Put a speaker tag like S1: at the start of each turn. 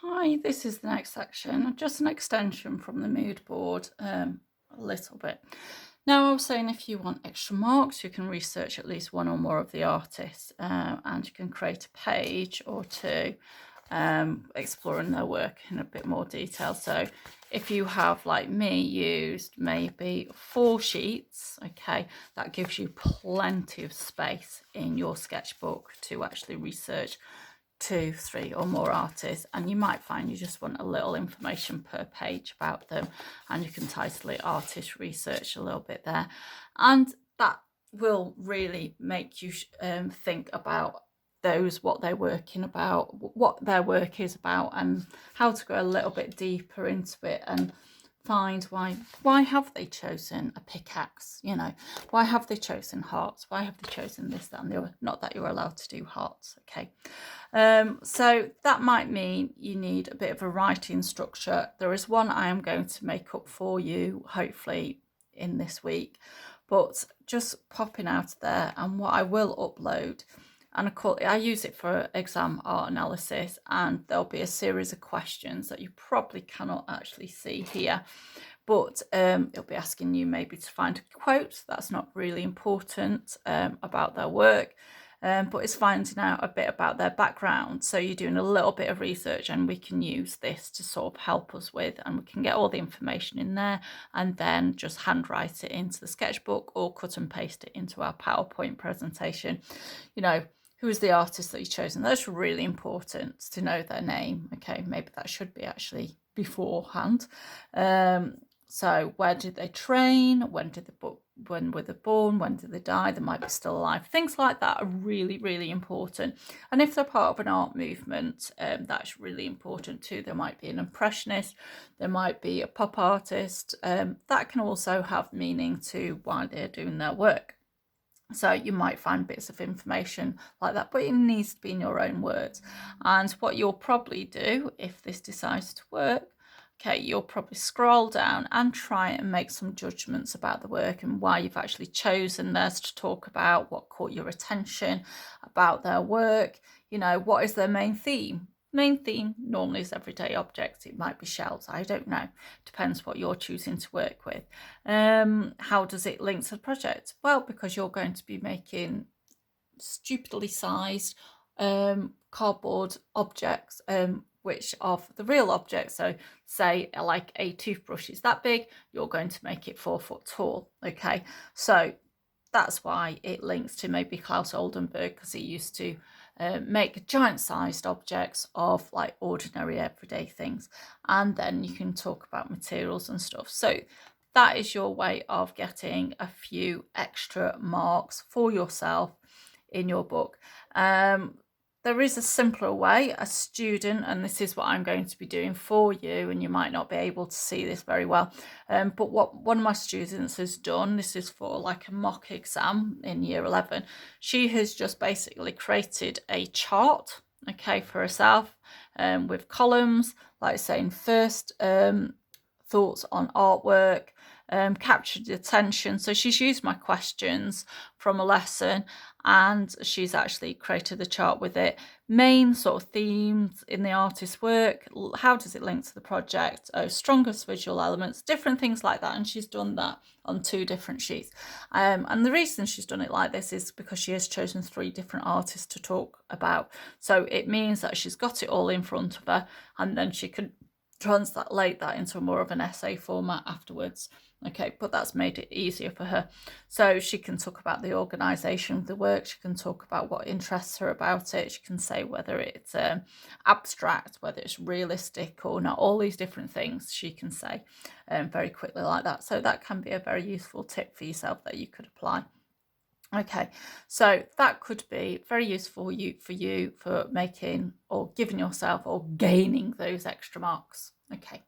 S1: Hi, this is the next section, just an extension from the mood board, a little bit. Now, I was saying if you want extra marks, you can research at least one or more of the artists, and you can create a page or two exploring their work in a bit more detail. So if you have, like me, used maybe 4 sheets, okay, that gives you plenty of space in your sketchbook to actually research 2, 3 or more artists, and you might find you just want a little information per page about them, and you can title it artist research a little bit there, and that will really make you think about those, what they're working about, what their work is about, and how to go a little bit deeper into it and find why have they chosen a pickaxe, why have they chosen hearts, why have they chosen this, that and the other. Not that you're allowed to do hearts, okay. So that might mean you need a bit of a writing structure. There is one I am going to make up for you, hopefully in this week, but just popping out there, and what I will upload, and I use it for exam art analysis, and there'll be a series of questions that you probably cannot actually see here, but it'll be asking you maybe to find a quote that's not really important about their work, but it's finding out a bit about their background. So you're doing a little bit of research, and we can use this to sort of help us with, and we can get all the information in there and then just handwrite it into the sketchbook or cut and paste it into our PowerPoint presentation. Who is the artist that you've chosen? That's really important to know their name. Okay, maybe that should be actually beforehand. So where did they train? When were they born? When did they die? They might be still alive. Things like that are really, really important. And if they're part of an art movement, that's really important too. There might be an impressionist, there might be a pop artist. That can also have meaning to why they're doing their work. So you might find bits of information like that, but it needs to be in your own words. And what you'll probably do, if this decides to work, okay, you'll probably scroll down and try and make some judgments about the work and why you've actually chosen this to talk about, what caught your attention about their work, what is their main theme. Main theme normally is everyday objects. It might be shells, I don't know, depends what you're choosing to work with. How does it link to the project? Well, because you're going to be making stupidly sized cardboard objects, which of the real objects, so say like a toothbrush is that big, you're going to make it 4 foot tall. Okay, so that's why it links to maybe Klaus Oldenburg, because he used to make giant sized objects of like ordinary everyday things, and then you can talk about materials and stuff. So that is your way of getting a few extra marks for yourself in your book. There is a simpler way, a student, and this is what I'm going to be doing for you, and you might not be able to see this very well, but what one of my students has done, this is for like a mock exam in year 11, she has just basically created a chart, okay, for herself, with columns, like saying first thoughts on artwork, captured attention. So she's used my questions from a lesson, and she's actually created the chart with it. Main sort of themes in the artist's work, how does it link to the project, strongest visual elements, different things like that. And she's done that on 2 different sheets. And the reason she's done it like this is because she has chosen 3 different artists to talk about. So it means that she's got it all in front of her, and then she can translate that into more of an essay format afterwards. Okay, but that's made it easier for her. So she can talk about the organisation of the work, she can talk about what interests her about it, she can say whether it's abstract, whether it's realistic or not, all these different things she can say very quickly like that. So that can be a very useful tip for yourself that you could apply. Okay, so that could be very useful for you for making or giving yourself or gaining those extra marks. Okay.